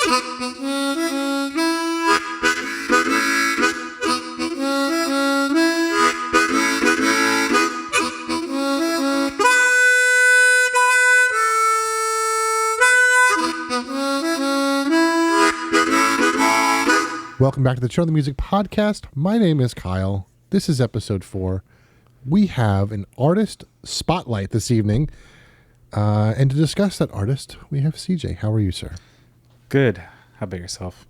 Welcome back to the Show the Music podcast. My name is Kyle. This is episode 4. We have an artist spotlight this evening. And to discuss that artist, we have CJ. How are you, sir? Good. How about yourself?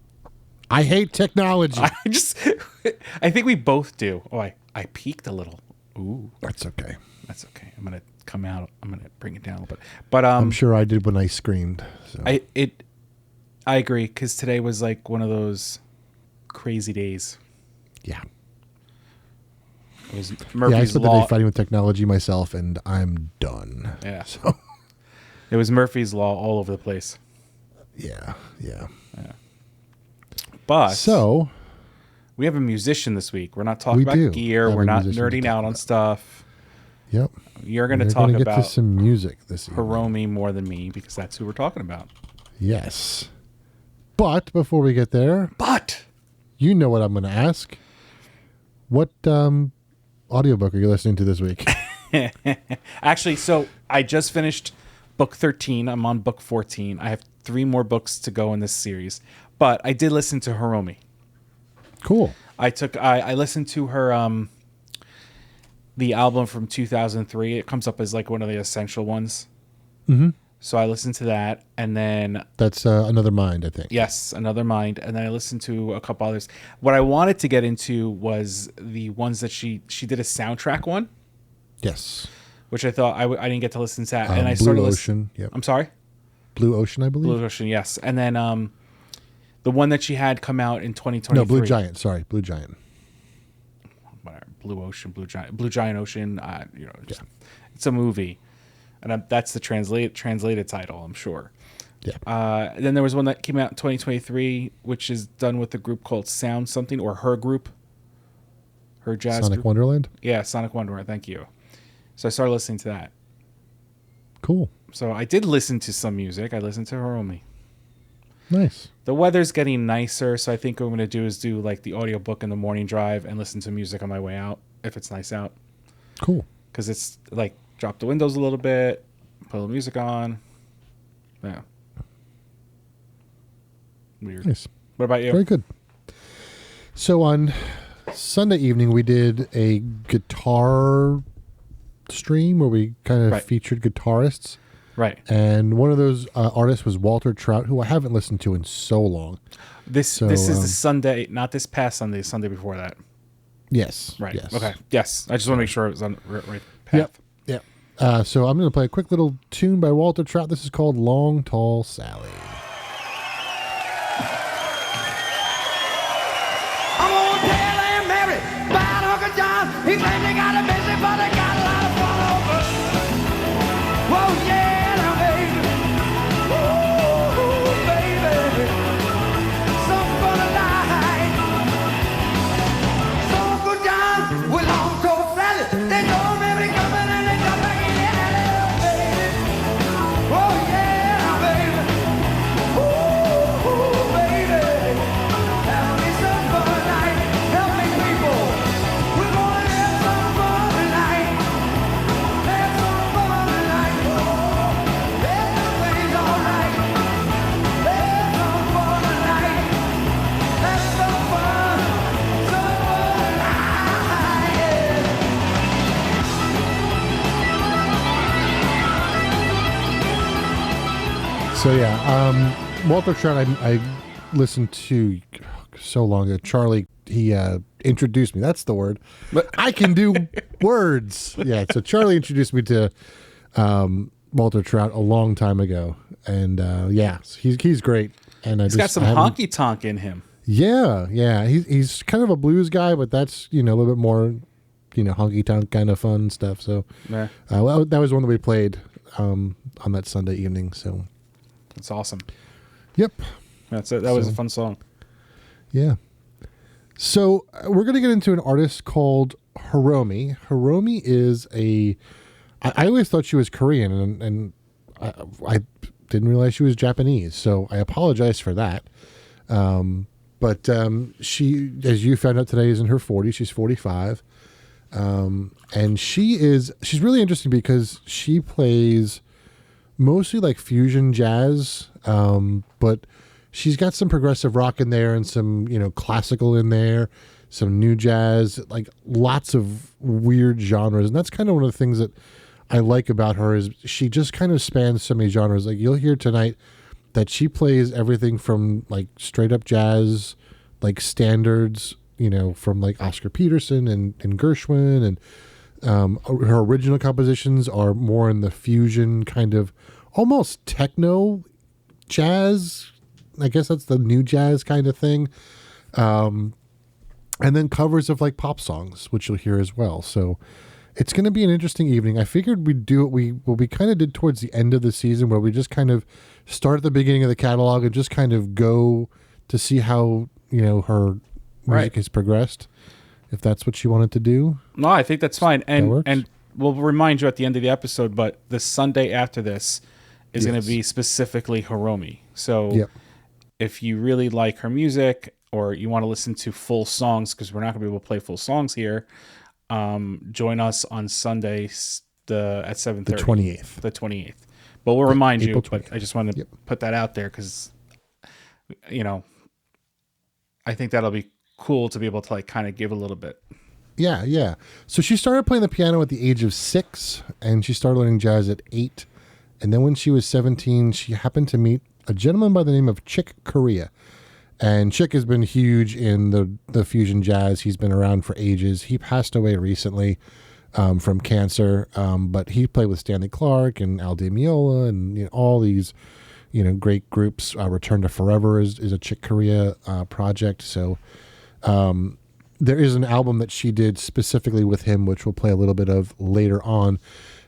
I hate technology. I think we both do. Oh, I peaked a little. Ooh. That's okay. That's okay. I'm going to come out. I'm going to bring it down a little bit. But I'm sure I did when I screamed. So. I agree, because today was like one of those crazy days. Yeah. It was Murphy's I spent the Law. day fighting with technology myself, and I'm done. Yeah. So. It was Murphy's Law all over the place. Yeah. But so we have a musician this week. We're not talking about gear. We're not nerding out on stuff. Yep. You're going to talk get about to some music this evening. Hiromi more than me, because that's who we're talking about. Yes. But before we get there, you know what I'm going to ask. What audiobook are you listening to this week? Actually, so I just finished book 13. I'm on book 14. I have 3 more books to go in this series. But I did listen to Hiromi. Cool. I listened to her the album from 2003. It comes up as like one of the essential ones. Mm-hmm. So I listened to that, and then that's Another Mind, I think. Yes, Another Mind, and then I listened to a couple others. What I wanted to get into was the ones that she did a soundtrack one. Yes. Which I thought I didn't get to listen to that, and I Blue started Ocean. Yep. I'm sorry. Blue Ocean, I believe. Blue Ocean, yes, and then the one that she had come out in 2023. No, Blue Giant. Sorry, Blue Giant. Whatever. Blue Ocean, Blue Giant Ocean. It's a movie, and that's the translated title, I'm sure. Yeah. Then there was one that came out in 2023, which is done with a group called Sound Something, or her group, her jazz Sonic group. Wonderland. Yeah, Sonic Wonderland. Thank you. So I started listening to that. Cool. So I did listen to some music. I listened to Hiromi. Nice. The weather's getting nicer, so I think what I'm going to do is do like the audiobook in the morning drive and listen to music on my way out if it's nice out. Cool. Because it's like drop the windows a little bit, put a little music on. Yeah. Weird. Nice. What about you? Very good. So on Sunday evening, we did a guitar stream where we kind of featured guitarists. Right. And one of those artists was Walter Trout, who I haven't listened to in so long. This is the Sunday, not this past Sunday, Sunday before that. Yes. Right. Yes. Okay. Yes. I just want to make sure it was on the right path. Yep. So I'm going to play a quick little tune by Walter Trout. This is called Long Tall Sally. I'm gonna tell Aunt Mary about Uncle John. He claims they got a busy, but they got a lot of fun over. Whoa, yeah, now, baby. Ooh, baby. Some fun tonight. So Uncle John with long coat salad. They know Mary coming and they come back in the alley, baby. Whoa, yeah, now, baby. Ooh, baby. Have me some fun tonight. Help me, people. We're gonna have some fun tonight. Have some fun tonight. Everything's alright. Have some fun tonight. Have some fun tonight. So Walter Trout, I listened to so long ago. Charlie, he introduced me. That's the word. I can do words. Yeah. So Charlie introduced me to Walter Trout a long time ago, and he's great. And He's got some honky tonk in him. Yeah. He's kind of a blues guy, but that's a little bit more honky tonk kind of fun stuff. So Yeah. that was one that we played on that Sunday evening. So. That's awesome. Yep. That's it. That was a fun song. Yeah. So we're going to get into an artist called Hiromi. Hiromi is I always thought she was Korean, and I didn't realize she was Japanese. So I apologize for that. But she, as you found out today, is in her 40s. She's 45. And she's really interesting because she plays mostly like fusion jazz, but she's got some progressive rock in there and some, classical in there, some new jazz, like lots of weird genres. And that's kind of one of the things that I like about her is she just kind of spans so many genres. Like you'll hear tonight that she plays everything from like straight up jazz, like standards, from like Oscar Peterson and Gershwin, and her original compositions are more in the fusion kind of almost techno jazz. I guess that's the new jazz kind of thing. And then covers of like pop songs, which you'll hear as well. So it's going to be an interesting evening. I figured we'd do what we kind of did towards the end of the season, where we just kind of start at the beginning of the catalog and just kind of go to see how, her music has progressed, if that's what you wanted to do. No, I think that's fine. And works? and we'll remind you at the end of the episode, but the Sunday after this is going to be specifically Hiromi. So if you really like her music, or you want to listen to full songs, because we're not going to be able to play full songs here, join us on Sunday at 7:30. The 28th. The 28th. But we'll remind April you, but I just wanted to put that out there because, I think that'll be cool to be able to like kind of give a little bit. Yeah. So she started playing the piano at the age of 6, and she started learning jazz at 8. And then when she was 17, she happened to meet a gentleman by the name of Chick Corea. And Chick has been huge in the fusion jazz. He's been around for ages. He passed away recently from cancer, but he played with Stanley Clarke and Al Di Meola and all these great groups. Return to Forever is a Chick Corea project. So there is an album that she did specifically with him, which we'll play a little bit of later on.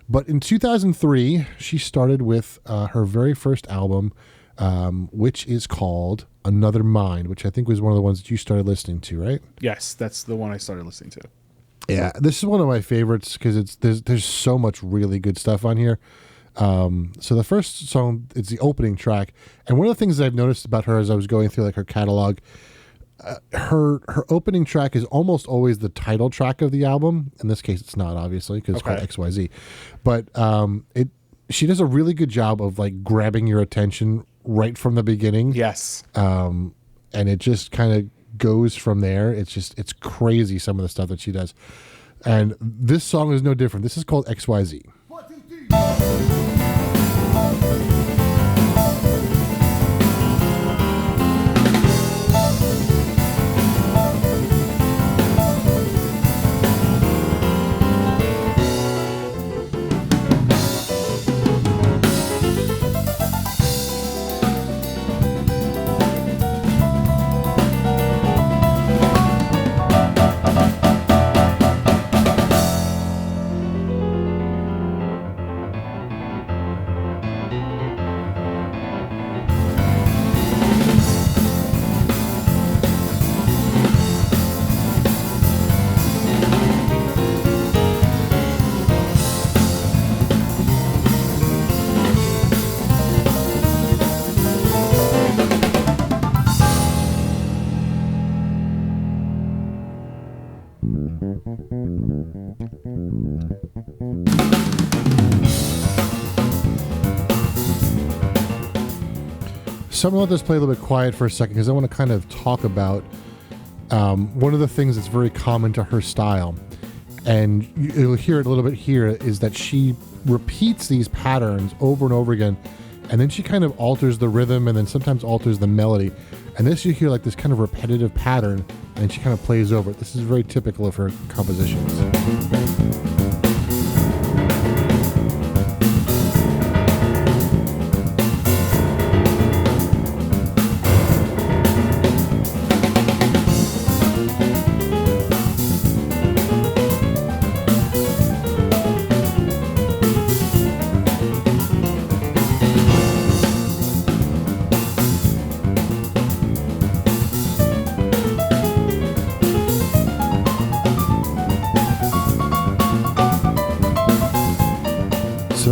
But in 2003, she started with her very first album, which is called Another Mind, which I think was one of the ones that you started listening to, right? Yes, that's the one I started listening to. Yeah, this is one of my favorites because there's so much really good stuff on here. So the first song, it's the opening track, and one of the things that I've noticed about her as I was going through like her catalog, her opening track is almost always the title track of the album. In this case, it's not, obviously, because it's called XYZ, but she does a really good job of like grabbing your attention right from the beginning. Yes. And it just kind of goes from there. It's crazy, some of the stuff that she does. And this song is no different. This is called XYZ. 1, 2, 3. So I'm going to let this play a little bit quiet for a second because I want to kind of talk about one of the things that's very common to her style, and you'll hear it a little bit here, is that she repeats these patterns over and over again, and then she kind of alters the rhythm and then sometimes alters the melody. And this, you hear like this kind of repetitive pattern, and then she kind of plays over it. This is very typical of her compositions.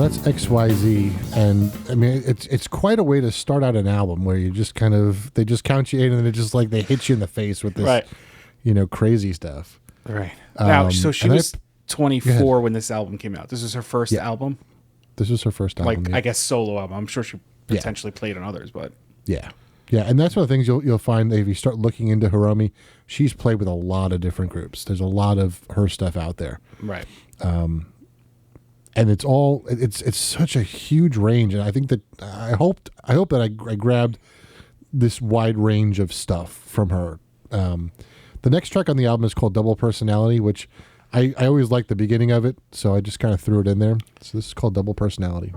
that's XYZ, and I mean it's quite a way to start out an album where you just kind of they just count you in and it's just like they hit you in the face with this, crazy stuff. Right. Now, so she was 24 ahead. when this album came out. This was her first album. This was her first album. Like I guess solo album. I'm sure she potentially played on others, but yeah, and that's one of the things you'll find if you start looking into Hiromi. She's played with a lot of different groups. There's a lot of her stuff out there. Right. And it's such a huge range, and I think that I hope that I grabbed this wide range of stuff from her. The next track on the album is called Double Personality, which I always liked the beginning of it, so I just kind of threw it in there. So this is called Double Personality.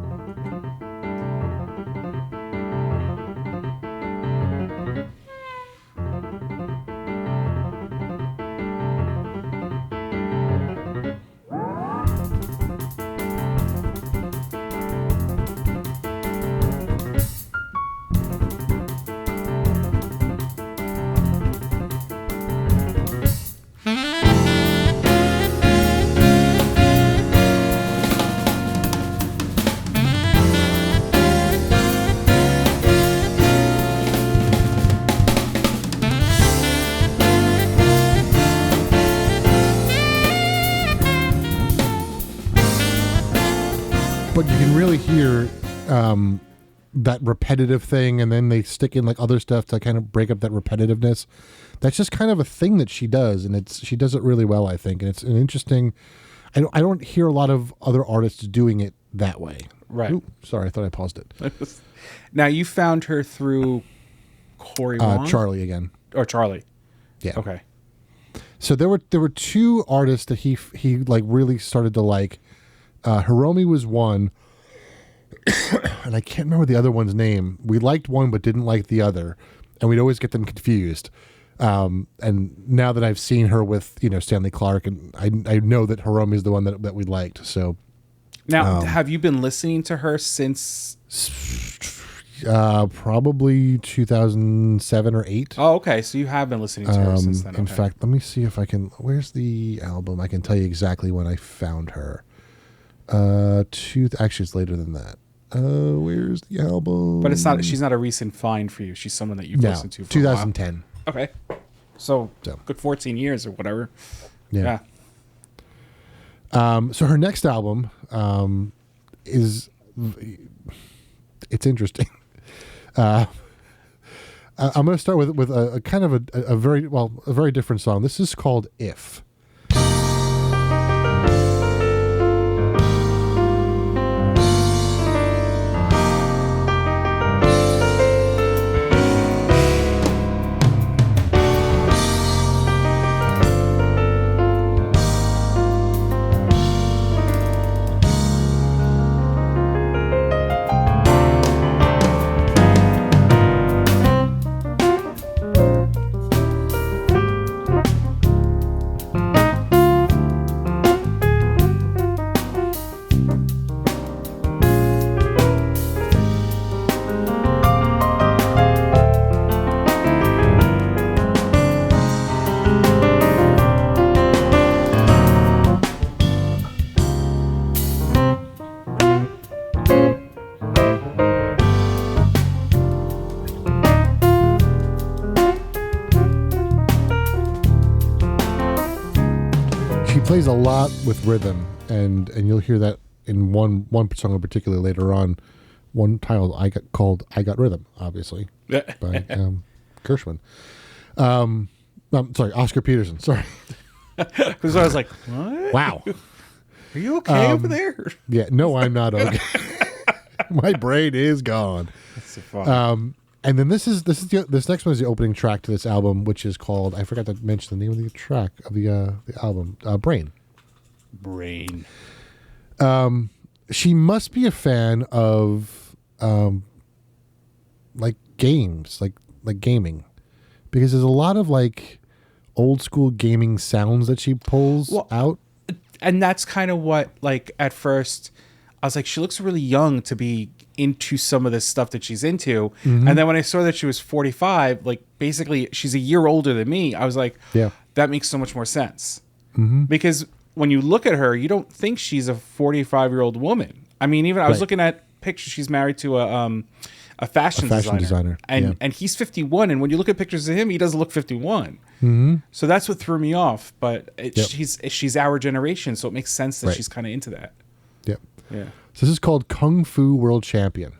But you can really hear that repetitive thing, and then they stick in like other stuff to kind of break up that repetitiveness. That's just kind of a thing that she does, and she does it really well, I think. And it's an interesting. I don't hear a lot of other artists doing it that way. Right. Ooh, sorry, I thought I paused it. Now you found her through Corey Wong? Charlie again. Or Charlie. Yeah. Okay. So there were two artists that he like really started to like. Hiromi was one, and I can't remember the other one's name. We liked one but didn't like the other, and we'd always get them confused. And now that I've seen her with Stanley Clarke, and I know that Hiromi is the one that we liked. So now, have you been listening to her since? Probably 2007 or 8. Oh, okay. So you have been listening to her since then. In fact, let me see if I can. Where's the album? I can tell you exactly when I found her. Actually, it's later than that. Where's the album? But it's not. She's not a recent find for you. She's someone that you've listened to for 2010. a while. Okay, so good 14 years or whatever. Yeah. So her next album is it's interesting. I'm going to start with a kind of a very different song. This is called If. Plays a lot with rhythm, and you'll hear that in one song in particular later on. One title called "I Got Rhythm," obviously by Gershwin. I'm sorry, Oscar Peterson. Sorry, because I was like, "What? Wow, are you okay over there?" Yeah, no, I'm not okay. My brain is gone. That's so fun. And then this next one is the opening track to this album, which is called, I forgot to mention the name of the track of the album, Brain. Brain. She must be a fan of like games, like gaming, because there's a lot of like old school gaming sounds that she pulls out. And that's kind of what, like, at first I was like, she looks really young to be into some of this stuff that she's into. Mm-hmm. And then when I saw that she was 45, like basically she's a year older than me, I was like, that makes so much more sense. Mm-hmm. Because when you look at her, you don't think she's a 45-year-old woman. I mean, even I was Right. looking at pictures. She's married to a fashion designer. And and he's 51. And when you look at pictures of him, he doesn't look 51. Mm-hmm. So that's what threw me off. But she's our generation, so it makes sense that Right. she's kind of into that. Yep. Yeah. So this is called Kung Fu World Champion.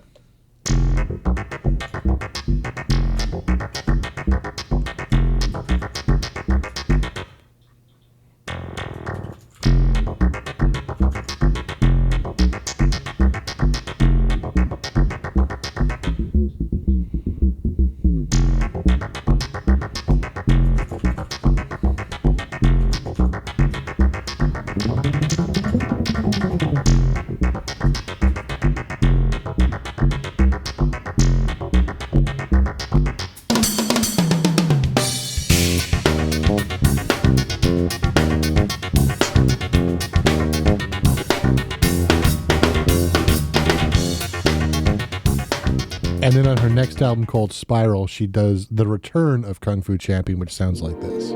And then on her next album called Spiral, she does The Return of Kung Fu Champion, which sounds like this.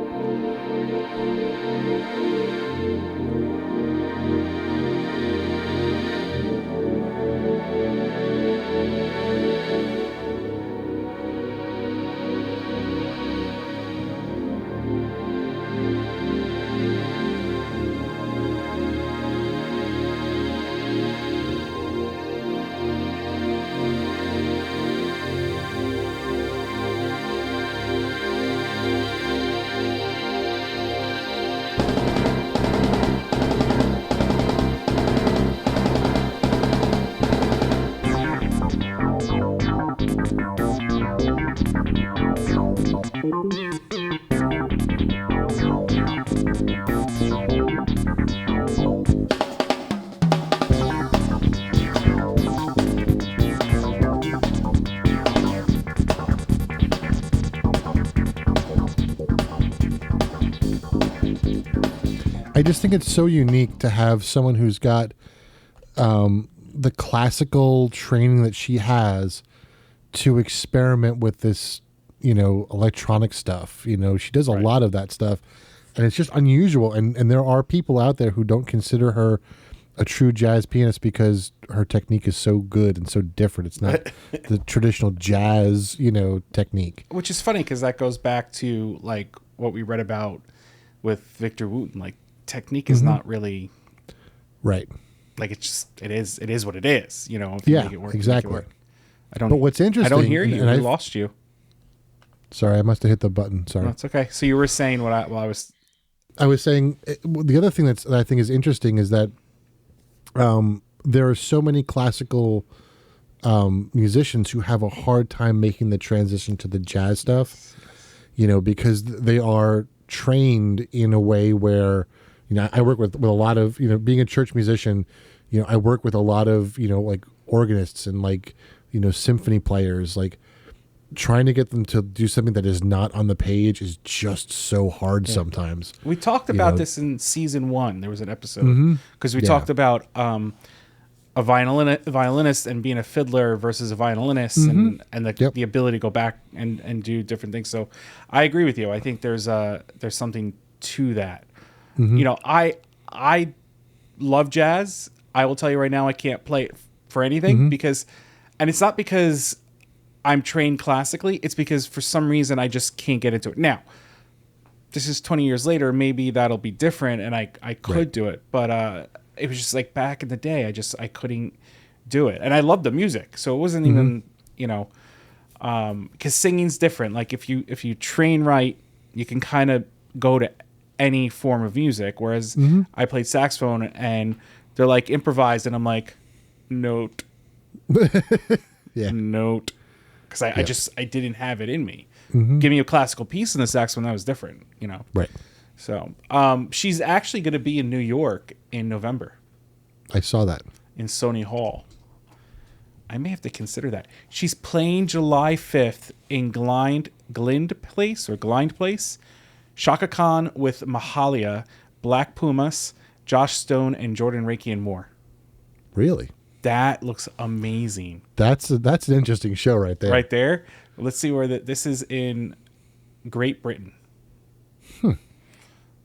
I just think it's so unique to have someone who's got the classical training that she has to experiment with this, electronic stuff. She does a lot of that stuff, and it's just unusual. And there are people out there who don't consider her a true jazz pianist because her technique is so good and so different. It's not the traditional jazz, technique. Which is funny because that goes back to like what we read about with Victor Wooten. Like technique is not really right. Like it is what it is. If you Yeah, make it work, exactly. make it work. I don't. But what's interesting, I don't hear you. and I I've- lost you. Sorry, I must have hit the button. Sorry. No, it's okay. So you were saying what I was. I was saying the other thing that I think is interesting is that there are so many classical musicians who have a hard time making the transition to the jazz stuff, because they are trained in a way where, I work with a lot of, being a church musician, I work with a lot of, like organists and like, symphony players, like trying to get them to do something that is not on the page is just so hard sometimes. We talked about this in season 1. There was an episode because we talked about a violinist and being a fiddler versus a violinist and the ability to go back and do different things. So I agree with you. I think there's something to that. I love jazz. I will tell you right now, I can't play it for anything because it's not because I'm trained classically. It's because for some reason I just can't get into it. Now, this is 20 years later. Maybe that'll be different and I could do it. But it was just like back in the day, I couldn't do it. And I loved the music. So it wasn't even, because singing's different. Like if you train right, you can kind of go to any form of music. Whereas I played saxophone and they're like improvised and I'm like, note. Note. Because I didn't have it in me. Give me a classical piece in the saxophone, that was different, Right. So she's actually going to be in New York in November. I saw that. In Sony Hall. I may have to consider that. She's playing July 5th in Glinde Place. Shaka Khan with Mahalia, Black Pumas, Josh Stone, and Jordan Reiki and more. Really? That looks amazing. That's an interesting show right there. Right there. Let's see where this is in Great Britain.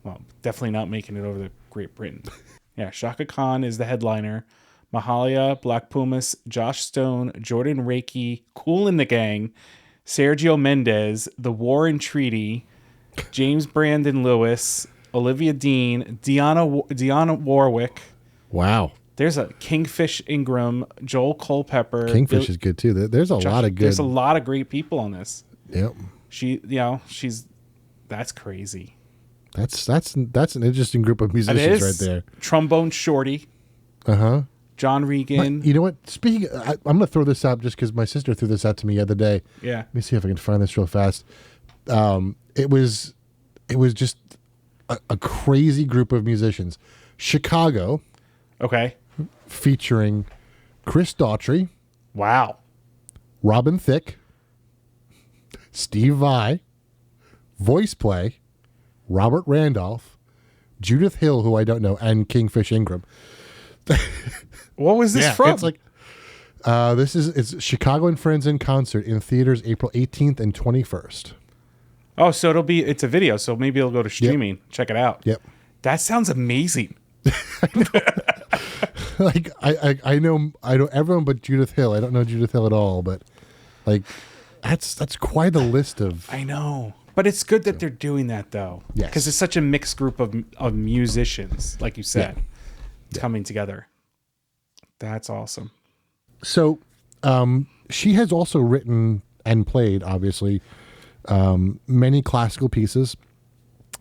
Well, definitely not making it over to Great Britain. Yeah, Shaka Khan is the headliner. Mahalia, Black Pumas, Josh Stone, Jordan Reiki, Kool and the Gang, Sergio Mendes, The War and Treaty, James Brandon Lewis, Olivia Dean, Dionne Warwick. Wow. There's a Kingfish Ingram, Joel Culpepper. Kingfish is good too. There's a lot of good. There's a lot of great people on this. Yep. That's crazy. That's an interesting group of musicians right there. Trombone Shorty. Uh-huh. John Regan. You know what? Speaking, I'm going to throw this out just because my sister threw this out to me the other day. Yeah. Let me see if I can find this real fast. It was just a crazy group of musicians. Chicago. Okay. Featuring Chris Daughtry. Wow. Robin Thicke. Steve Vai. Voice Play. Robert Randolph. Judith Hill, who I don't know, and Kingfish Ingram. What was this from? It's like it's Chicago and Friends in concert in theaters April 18th and 21st. Oh, so it's a video, so maybe it'll go to streaming. Yep. Check it out. Yep. That sounds amazing. Like I know everyone but Judith Hill. I don't know Judith Hill at all, but like that's quite a list of. I know. But it's good that they're doing that though. Yes. Because it's such a mixed group of musicians, like you said, coming together. That's awesome. So, she has also written and played, obviously, many classical pieces.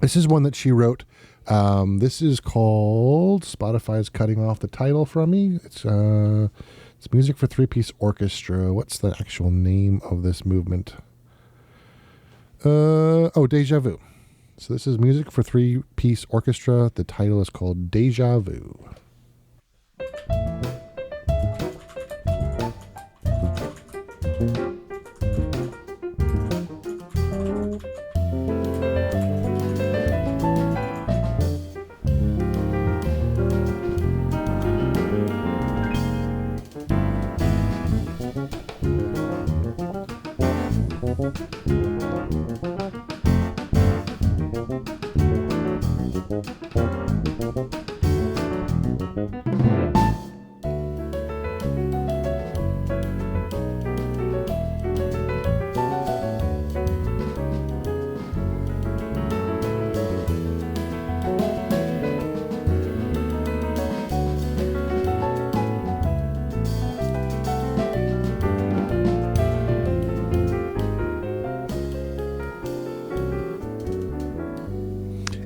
This is one that she wrote. This is called, Spotify's cutting off the title from me. It's music for 3-piece orchestra. What's the actual name of this movement? Deja Vu. So this is music for 3-piece orchestra. The title is called Deja Vu.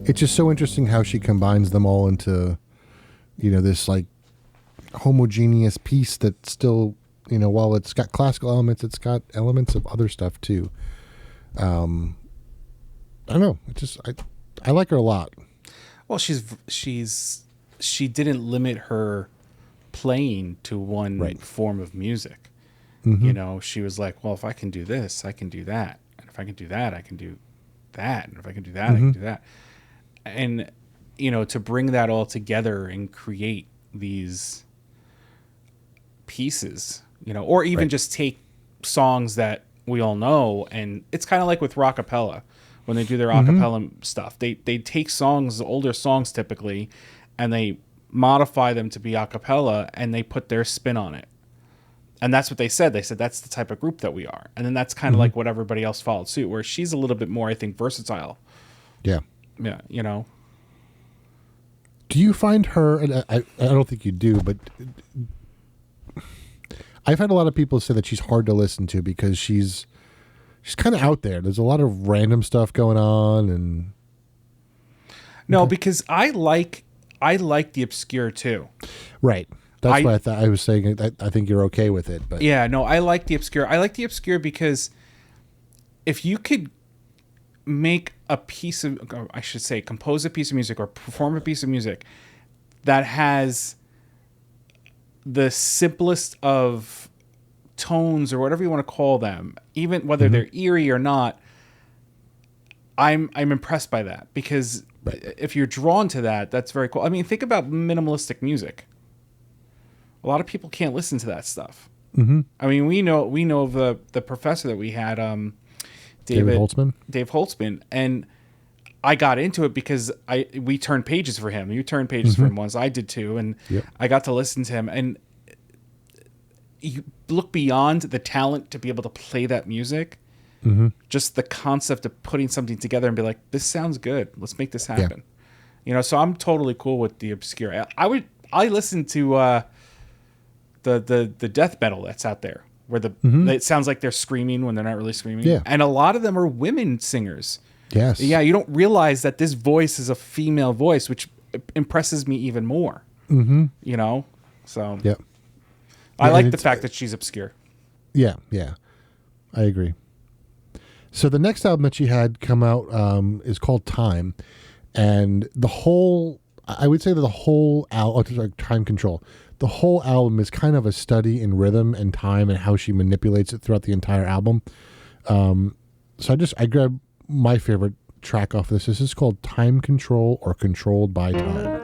It's just so interesting how she combines them all into, this like homogeneous piece that still, while it's got classical elements, it's got elements of other stuff too. I don't know. I like her a lot. Well, she didn't limit her playing to one form of music. Mm-hmm. She was like, well, if I can do this, I can do that. And if I can do that, I can do that. And if I can do that, I can do that. And, to bring that all together and create these pieces, or even just take songs that we all know. And it's kind of like with rockapella, when they do their acapella stuff, they take songs, older songs typically, and they modify them to be acapella and they put their spin on it. And that's what they said. They said, that's the type of group that we are. And then that's kind of like what everybody else followed suit, where she's a little bit more, I think, versatile. Yeah. Yeah, Do you find her, and I don't think you do, but I've had a lot of people say that she's hard to listen to because she's kind of out there. There's a lot of random stuff going on, and no, because I like the obscure too. Right. That's why I was saying I think you're okay with it, but yeah, no, I like the obscure. I like the obscure because if you could make a piece of, I should say, compose a piece of music or perform a piece of music that has the simplest of tones or whatever you want to call them, even whether they're eerie or not, I'm impressed by that, because if you're drawn to that, that's very cool. I mean, think about minimalistic music. A lot of people can't listen to that stuff. Mm-hmm. I mean, we know of the professor that we had, Dave Holtzman, and I got into it because we turned pages for him. You turned pages for him once. I did too, and I got to listen to him. And you look beyond the talent to be able to play that music. Just the concept of putting something together and be like, this sounds good. Let's make this happen. You know, so I'm totally cool with the obscure. I listen to the death metal that's out there where it sounds like they're screaming when they're not really screaming. Yeah. And a lot of them are women singers. Yes. Yeah, you don't realize that this voice is a female voice, which impresses me even more. You know? So Yep. I like the fact that she's obscure. Yeah, yeah. I agree. So the next album that she had come out is called Time. And I would say that the whole album, Time Control, the whole album is kind of a study in rhythm and time and how she manipulates it throughout the entire album. So I grabbed my favorite track off this. This is called Time Control or Controlled by Time.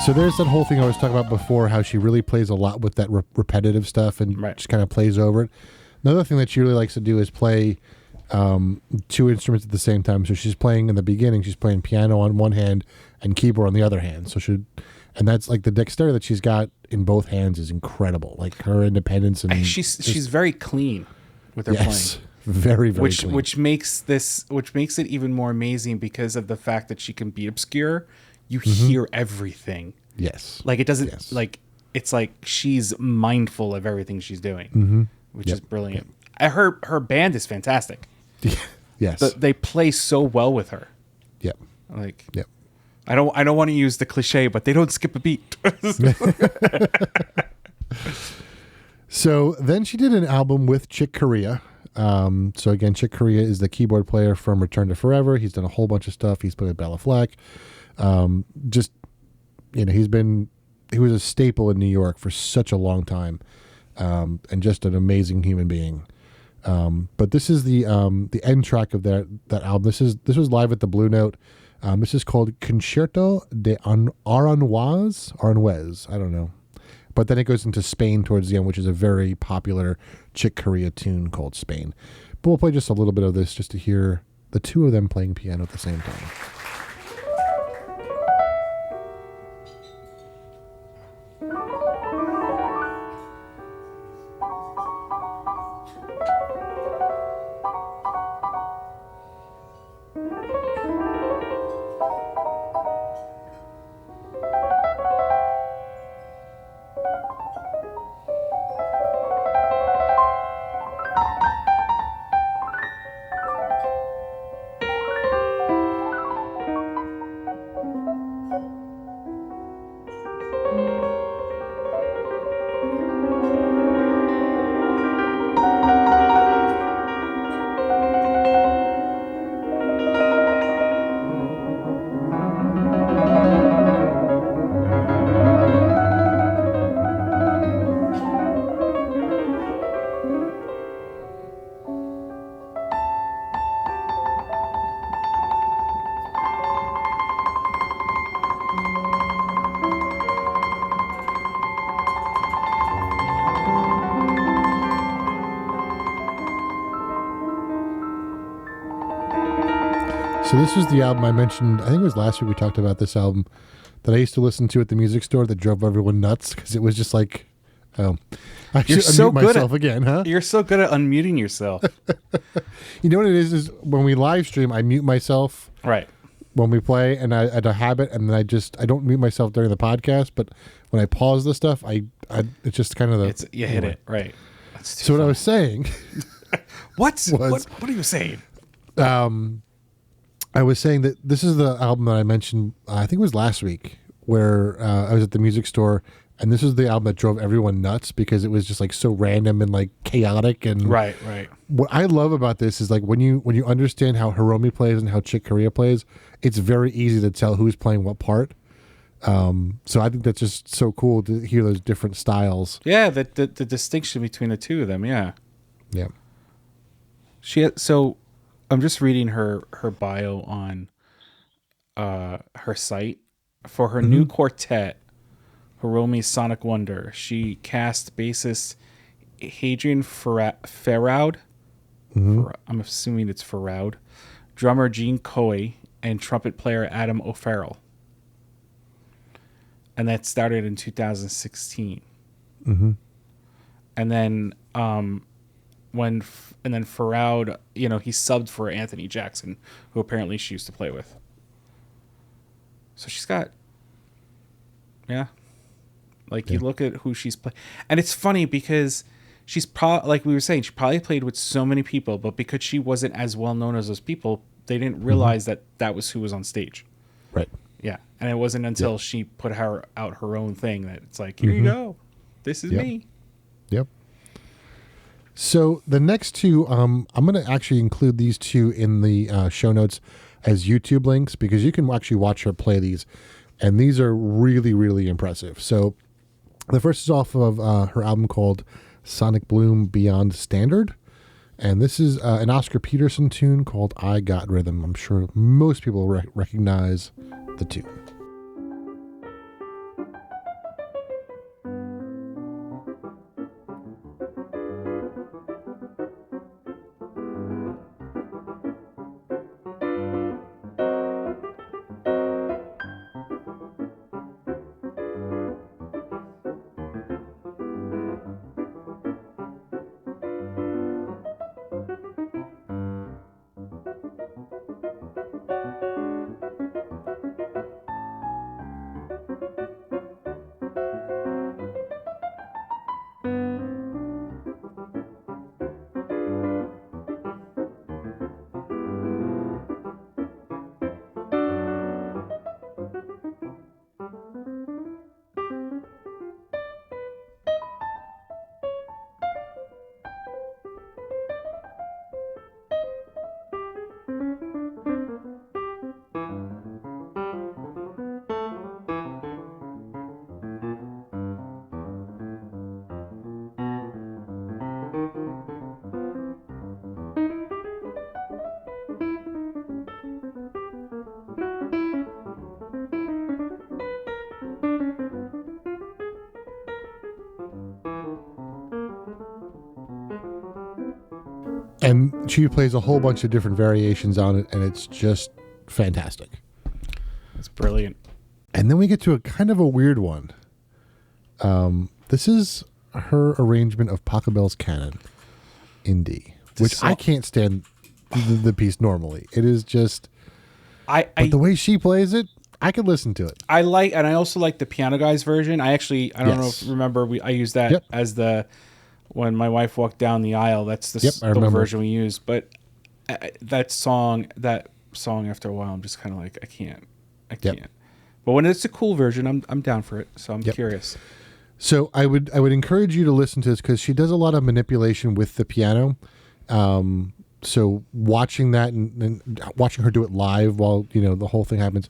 So there's that whole thing I was talking about before, how she really plays a lot with that repetitive stuff and just kind of plays over it. Another thing that she really likes to do is play two instruments at the same time. So she's playing in the beginning, she's playing piano on one hand and keyboard on the other hand. And that's like the dexterity that she's got in both hands is incredible. Like her independence and she's very clean with her playing. Very, very clean. Which makes it even more amazing because of the fact that she can be obscure. You hear everything. Yes. Like it doesn't it's like she's mindful of everything she's doing, which is brilliant. Her band is fantastic. Yes. They play so well with her. Yep. Like yep. I don't want to use the cliche, but they don't skip a beat. So then she did an album with Chick Corea. So again, Chick Corea is the keyboard player from Return to Forever. He's done a whole bunch of stuff. He's played with Bella Fleck. He was a staple in New York for such a long time, and just an amazing human being. But this is the end track of that album. This was live at the Blue Note. This is called Concerto de Aranjuez. I don't know. But then it goes into Spain towards the end, which is a very popular Chick Corea tune called Spain. But we'll play just a little bit of this just to hear the two of them playing piano at the same time. So this was the album I mentioned, I think it was last week we talked about this album that I used to listen to at the music store that drove everyone nuts because it was just like, I You're should so unmute good myself again, huh? You're so good at unmuting yourself. You know what it is when we live stream, I mute myself. Right. when we play, and I had a habit, and then I don't mute myself during the podcast, but when I pause the stuff, it's just kind of you hit it right. So what I was saying, what are you saying? I was saying that this is the album that I mentioned. I think it was last week, where I was at the music store, and this is the album that drove everyone nuts because it was just like so random and like chaotic. And right. What I love about this is like when you understand how Hiromi plays and how Chick Corea plays, it's very easy to tell who's playing what part. So I think that's just so cool to hear those different styles. Yeah, the distinction between the two of them. Yeah. So I'm just reading her bio on her site for her new quartet, Hiromi's Sonic Wonder. She cast bassist Hadrian Farroud. I'm assuming it's Farroud. Drummer Gene Coy and trumpet player Adam O'Farrell. And that started in 2016. And then then Farroud, he subbed for Anthony Jackson, who apparently she used to play with. So she's got, you look at who she's playing, and it's funny because she's probably, like we were saying, she probably played with so many people, but because she wasn't as well known as those people, they didn't realize that was who was on stage. Right. Yeah, and it wasn't until she put out her own thing that it's like, here you go, this is me. Yep. So the next two, I'm going to actually include these two in the show notes as YouTube links because you can actually watch her play these, and these are really, really impressive. So the first is off of her album called Sonic Bloom Beyond Standard, and this is an Oscar Peterson tune called I Got Rhythm. I'm sure most people recognize the tune. And she plays a whole bunch of different variations on it, and it's just fantastic. It's brilliant. And then we get to a kind of a weird one. This is her arrangement of Pachelbel's Canon in D, which I can't stand the piece normally. It is just... but the way she plays it, I could listen to it. I also like the Piano Guys version. I don't know if you remember, I used that as when my wife walked down the aisle. That's the version we used. But that song after a while, I'm just kind of like, I can't. But when it's a cool version, I'm down for it. So I'm curious. So I would encourage you to listen to this because she does a lot of manipulation with the piano. So watching that and watching her do it live while the whole thing happens,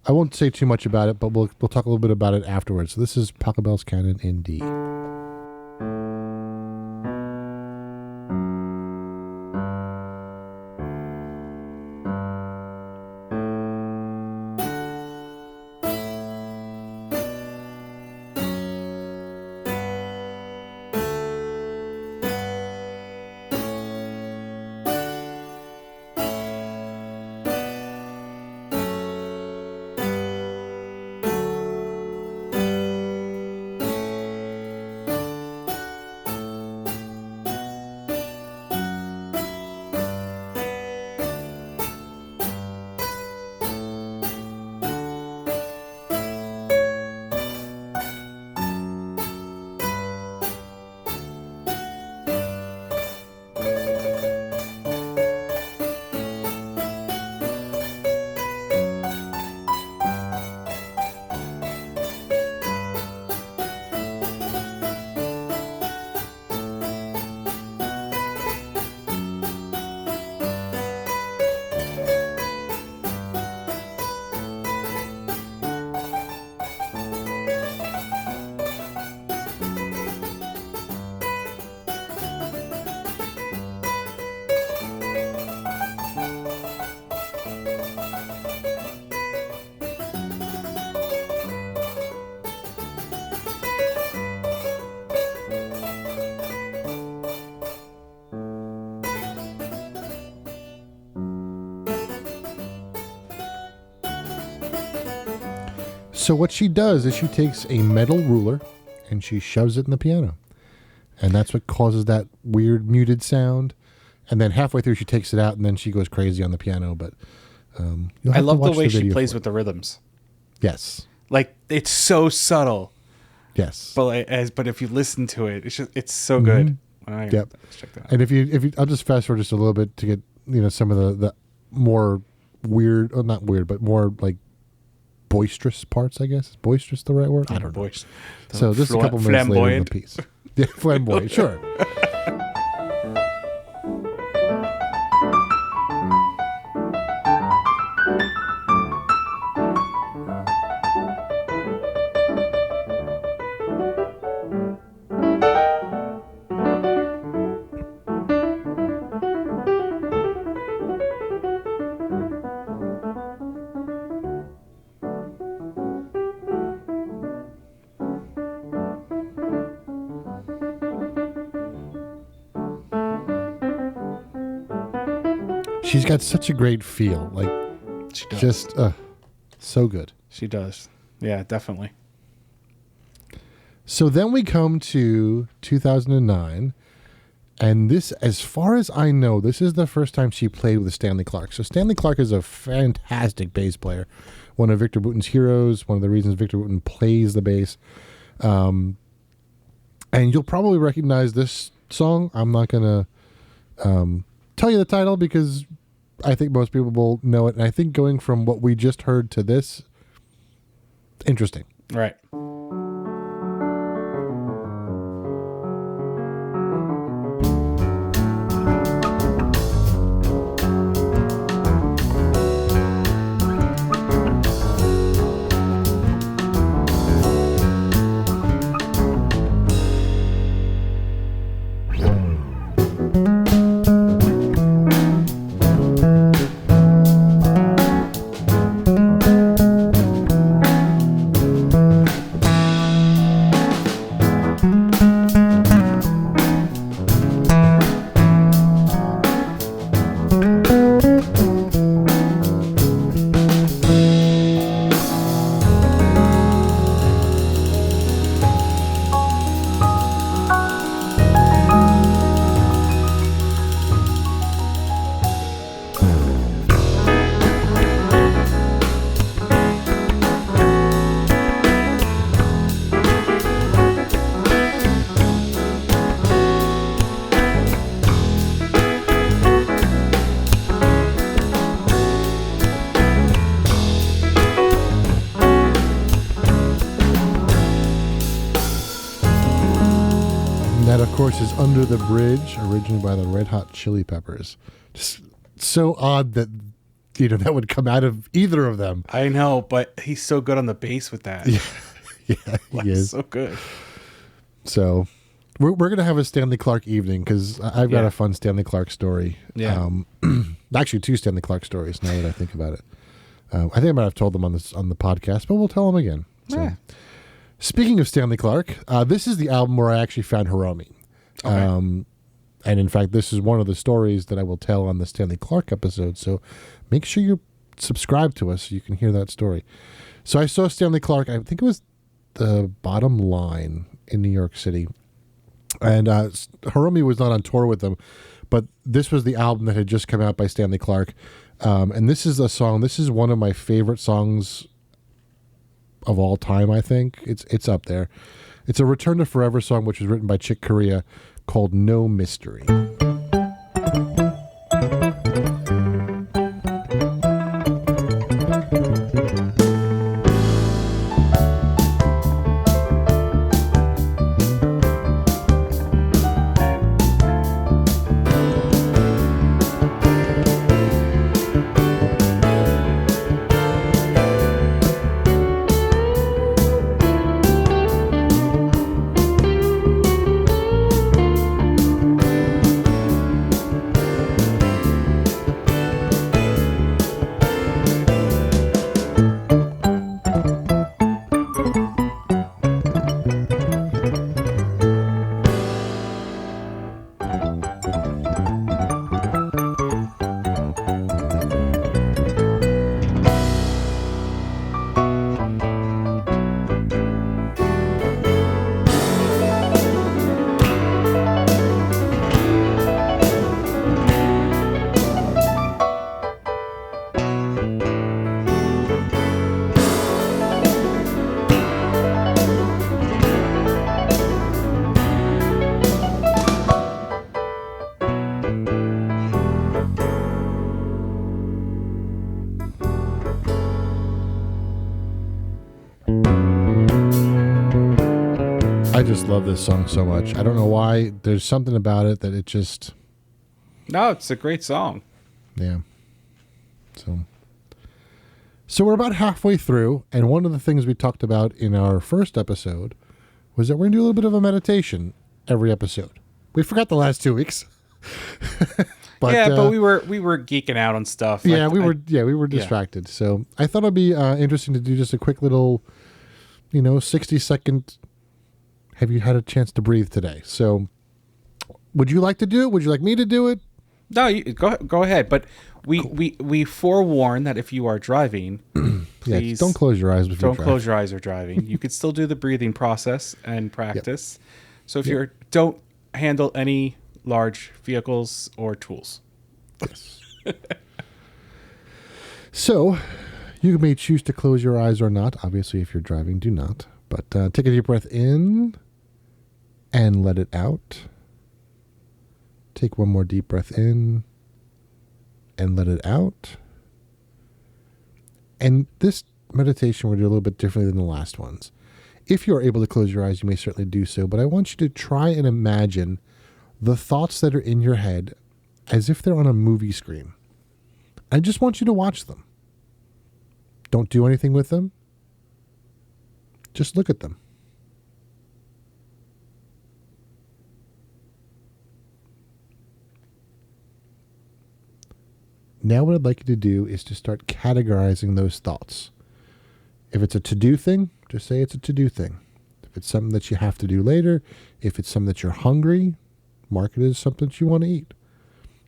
I won't say too much about it, but we'll talk a little bit about it afterwards. So this is Pachelbel's Canon in D. So what she does is she takes a metal ruler and she shoves it in the piano. And that's what causes that weird muted sound. And then halfway through she takes it out and then she goes crazy on the piano. But I love the way she plays with the rhythms. Yes. Like, it's so subtle. Yes. But if you listen to it, it's so good. Yep. Let's check that out. And if you I'll just fast forward just a little bit to get some of the more weird, not weird, but more like boisterous parts, I guess. Is boisterous the right word? I don't know. So just a couple minutes later in the piece. Yeah, flamboyant, sure. She's got such a great feel. Like, she does. Just so good. She does. Yeah, definitely. So then we come to 2009, and this, as far as I know, this is the first time she played with Stanley Clarke. So Stanley Clarke is a fantastic bass player, one of Victor Wooten's heroes, one of the reasons Victor Wooten plays the bass. And you'll probably recognize this song. I'm not going to tell you the title because I think most people will know it. And I think going from what we just heard to this, interesting. Right. course, is Under the Bridge, originally by the Red Hot Chili Peppers. Just so odd that, you know, that would come out of either of them. I know, but he's so good on the bass with that. Yeah, he is. So good. So we're going to have a Stanley Clarke evening because I've got a fun Stanley Clarke story. Yeah. Actually, two Stanley Clarke stories now that I think about it. I think I might have told them on the podcast, but we'll tell them again. So, Yeah. Speaking of Stanley Clarke, this is the album where I actually found Hiromi. Okay. And in fact, this is one of the stories that I will tell on the Stanley Clarke episode. So make sure you're subscribed to us so you can hear that story. So I saw Stanley Clarke, I think it was the Bottom Line in New York City. And Hiromi was not on tour with them, but this was the album that had just come out by Stanley Clarke. And this is a song, this is one of my favorite songs of all time, I think. It's up there. It's a Return to Forever song, which was written by Chick Corea, called No Mystery. just love this song so much. I don't know why. There's something about it that it just... No, it's a great song. Yeah. So we're about halfway through, and one of the things we talked about in our first episode was that we're going to do a little bit of a meditation every episode. We forgot the last 2 weeks. But we were geeking out on stuff. Yeah, we were distracted. Yeah. So I thought it'd be interesting to do just a quick little, 60-second. Have you had a chance to breathe today? So, would you like to do it? Would you like me to do it? No, go ahead. But we forewarn that if you are driving, please don't close your eyes. Don't close your eyes or driving. You could still do the breathing process and practice. Yep. So if don't handle any large vehicles or tools. Yes. So, you may choose to close your eyes or not. Obviously, if you're driving, do not. But take a deep breath in and let it out. Take one more deep breath in and let it out. And this meditation we're going to do a little bit differently than the last ones. If you're able to close your eyes, you may certainly do so. But I want you to try and imagine the thoughts that are in your head as if they're on a movie screen. I just want you to watch them. Don't do anything with them. Just look at them. Now what I'd like you to do is to start categorizing those thoughts. If it's a to-do thing, just say it's a to-do thing. If it's something that you have to do later, if it's something that you're hungry, mark it as something that you want to eat.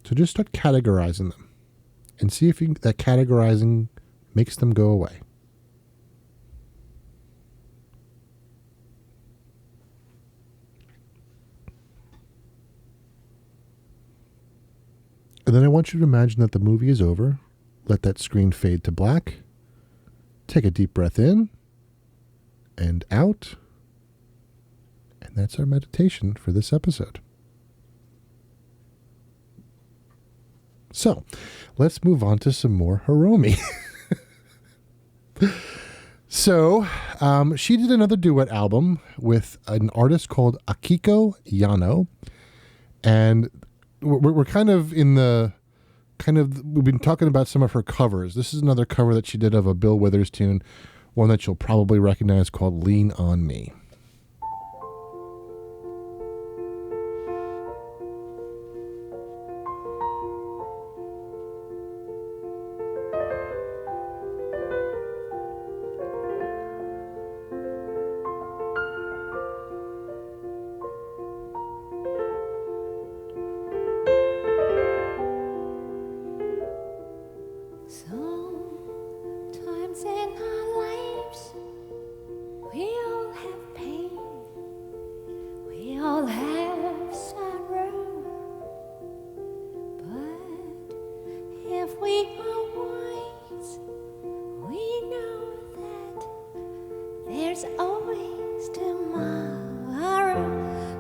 So just start categorizing them and see if that categorizing makes them go away. And then I want you to imagine that the movie is over. Let that screen fade to black. Take a deep breath in and out. And that's our meditation for this episode. So, let's move on to some more Hiromi. So, she did another duet album with an artist called Akiko Yano. And we're kind of we've been talking about some of her covers. This is another cover that she did of a Bill Withers tune, one that you'll probably recognize called Lean on Me. Sometimes in our lives, we all have pain, we all have sorrow. But if we are wise, we know that there's always tomorrow.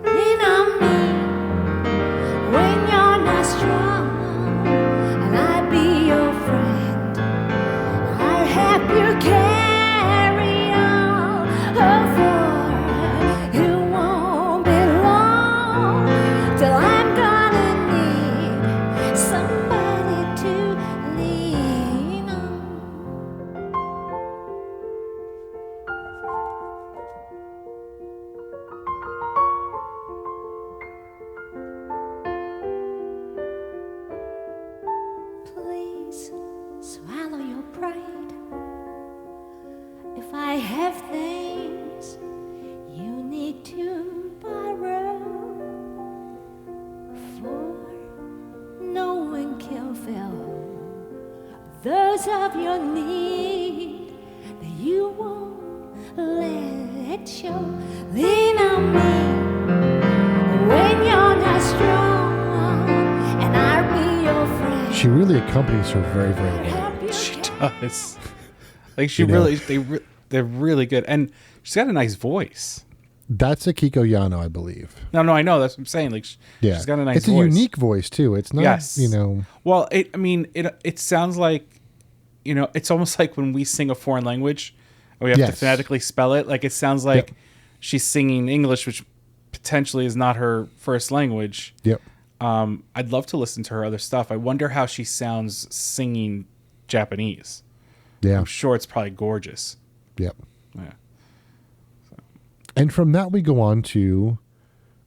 Lean on me when you're not strong, and I'll be your friend. I'll help you carry on. Oh, for it won't be long till I'm gonna need somebody to lean on. Please swallow your pride. If I have things you need to borrow, for no one can fill those of your need that you won't let show. Lean on me when you're not strong, and I'll be your friend. She really accompanies her very, very well. Help you She carry does. Like she You know. they're really good, and she's got a nice voice. That's Akiko Yano, I believe. No, I know that's what I'm saying. Like Yeah. she's got a nice It's voice. a unique voice, too. It's not, Yes. Well, it sounds like, it's almost like when we sing a foreign language, and we have to Yes. phonetically spell it. Like it sounds like Yep. she's singing English, which potentially is not her first language. Yep. I'd love to listen to her other stuff. I wonder how she sounds singing Japanese. Yeah. I'm sure it's probably gorgeous. Yep. Yeah. And from that, we go on to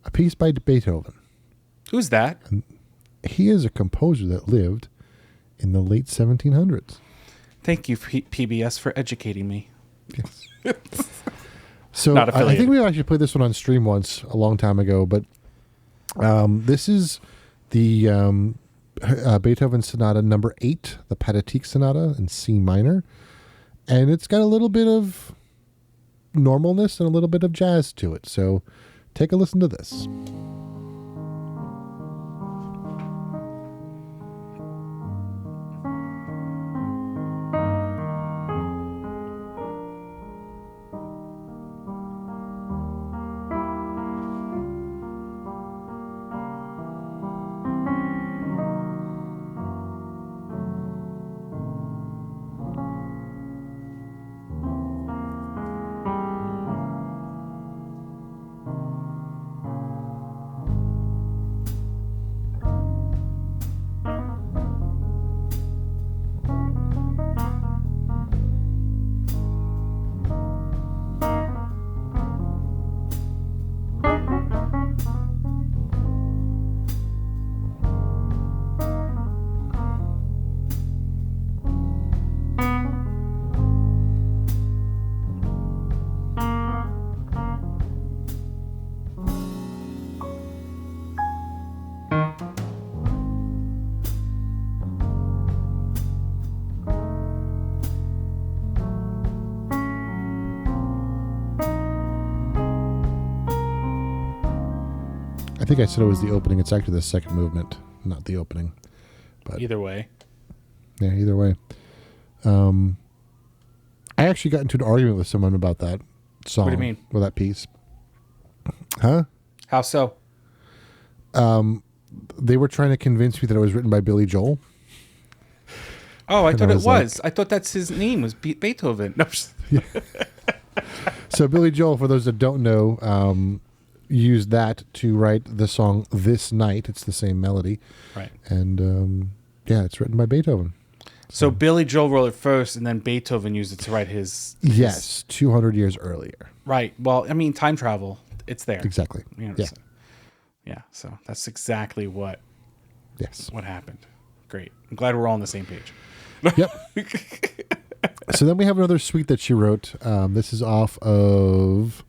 a piece by Beethoven. Who's that? He is a composer that lived in the late 1700s. Thank you, PBS, for educating me. Yes. So Not I affiliated. think we actually played this one on stream once a long time ago, but this is the Beethoven Sonata number 8, the Pathetique Sonata in C minor. And it's got a little bit of normalness and a little bit of jazz to it. So take a listen to this. I think I said it was the opening. It's actually the second movement, not the opening. But Either way. yeah, either way. I actually got into an argument with someone about that song. What do you mean? With that piece. Huh? How so? They were trying to convince me that it was written by Billy Joel. Oh, I And thought I it was was. I thought that's his name was Beethoven. No, So Billy Joel, for those that don't know, used that to write the song This Night. It's the same melody. right. And yeah, it's written by Beethoven. So Billy Joel wrote it first, and then Beethoven used it to write his. Yes, 200 years earlier. Right. Well, I mean, time travel. It's there. Exactly. You know, Yeah. so- yeah. So that's exactly what Yes. happened. Great. I'm glad we're all on the same page. Yep. So then we have another suite that she wrote. This is off of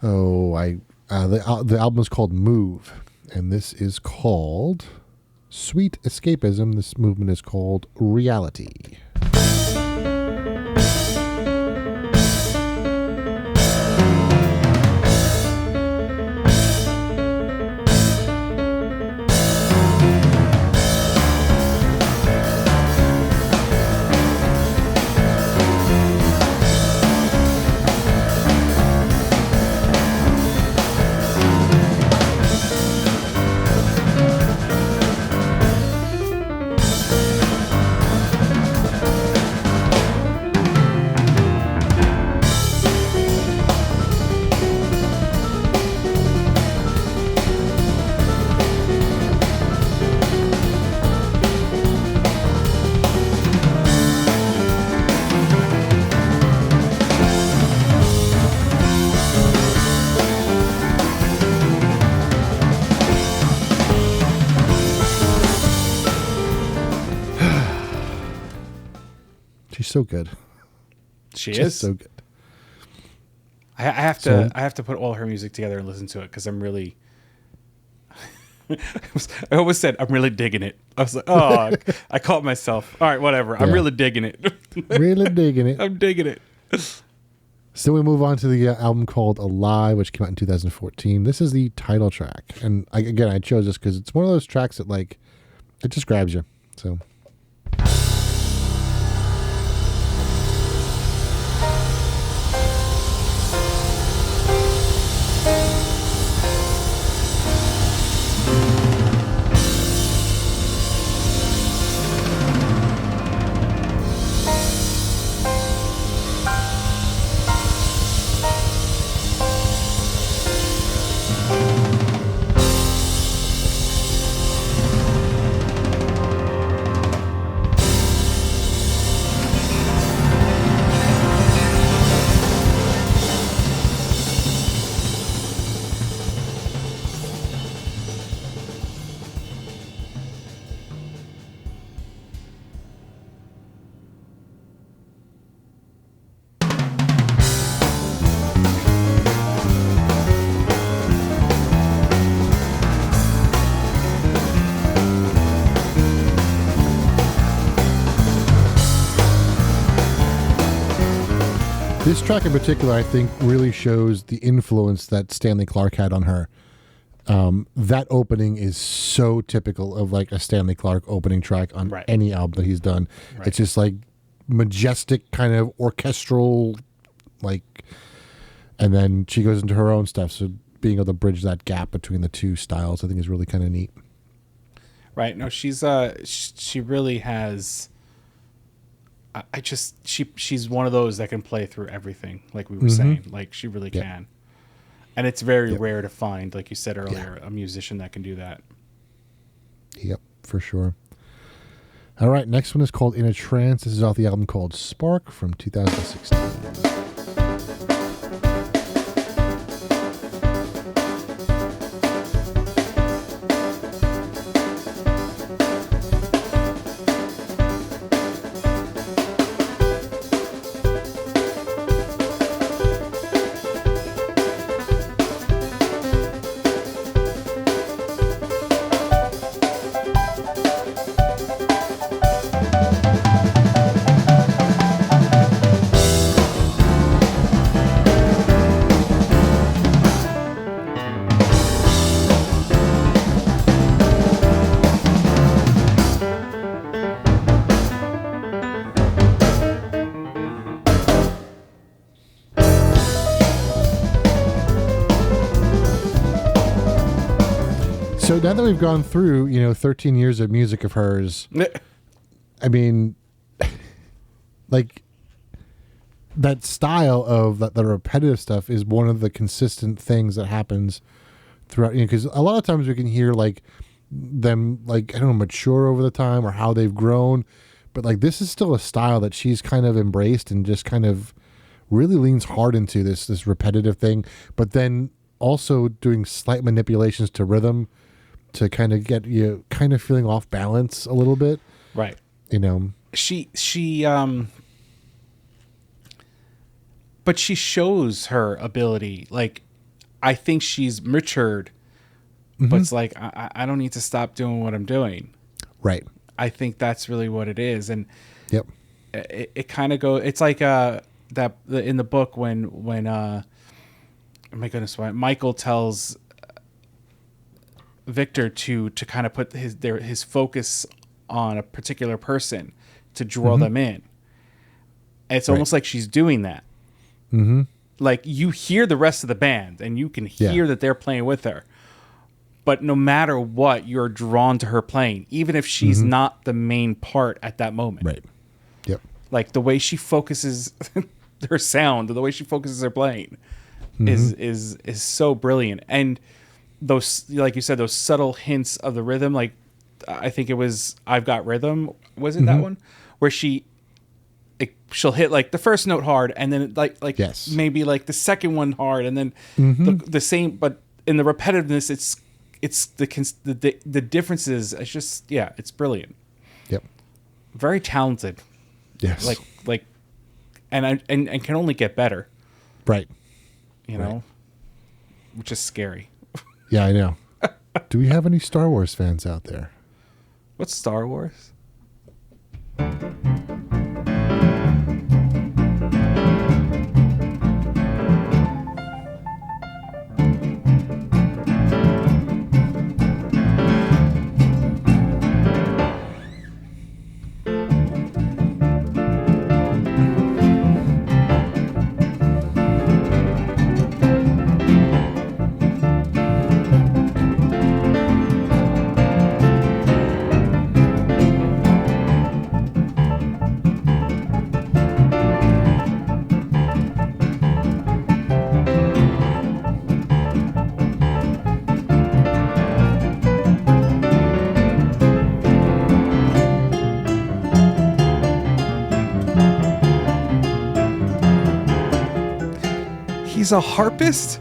the album is called Move, and this is called Sweet Escapism. This movement is called Reality. She's so good. She Just is. so good. I have to. So- I have to put all her music together and listen to it because I'm really. I always said I'm really digging it. I was like, oh, I caught myself. All right, whatever. I'm Yeah. really digging it. Really digging it. I'm digging it. So we move on to the album called Alive, which came out in 2014. This is the title track. And I chose this because it's one of those tracks that, like, it just grabs you. So. This track in particular, I think, really shows the influence that Stanley Clarke had on her. That opening is so typical of like a Stanley Clarke opening track on any album that he's done. Right. It's just like majestic, kind of orchestral, like, and then she goes into her own stuff. So being able to bridge that gap between the two styles, I think is really kind of neat. Right. No, she's she really has. She's one of those that can play through everything, like we were saying. Like she really can. And it's very rare to find, like you said earlier, a musician that can do that. Yep, for sure. All right, next one is called In a Trance. This is off the album called Spark from 2016. So now that we've gone through, 13 years of music of hers, I mean, like that style of the repetitive stuff is one of the consistent things that happens throughout, because a lot of times we can hear like them, like, I don't know, mature over the time or how they've grown. But like this is still a style that she's kind of embraced and just kind of really leans hard into this repetitive thing, but then also doing slight manipulations to rhythm to kind of get you kind of feeling off balance a little bit. Right. She but she shows her ability. Like, I think she's matured, but it's like, I don't need to stop doing what I'm doing. Right. I think that's really what it is. And yep, it kind of goes, it's like, in the book when oh my goodness, Michael tells Victor to kind of put his focus on a particular person to draw them in. And it's almost like she's doing that. Mm-hmm. Like you hear the rest of the band and you can hear that they're playing with her, but no matter what, you're drawn to her playing, even if she's not the main part at that moment. Right. Yep. Like the way she focuses her sound, the way she focuses her playing is so brilliant. And those, like you said, those subtle hints of the rhythm, like I think it was I've Got Rhythm, was it that one? Where she'll hit like the first note hard and then like maybe like the second one hard and then the same, but in the repetitiveness it's the differences. It's just, it's brilliant. Yep. Very talented. Yes. Like and can only get better. Right. You know, which is scary. Yeah, I know. Do we have any Star Wars fans out there? What's Star Wars? He's a harpist?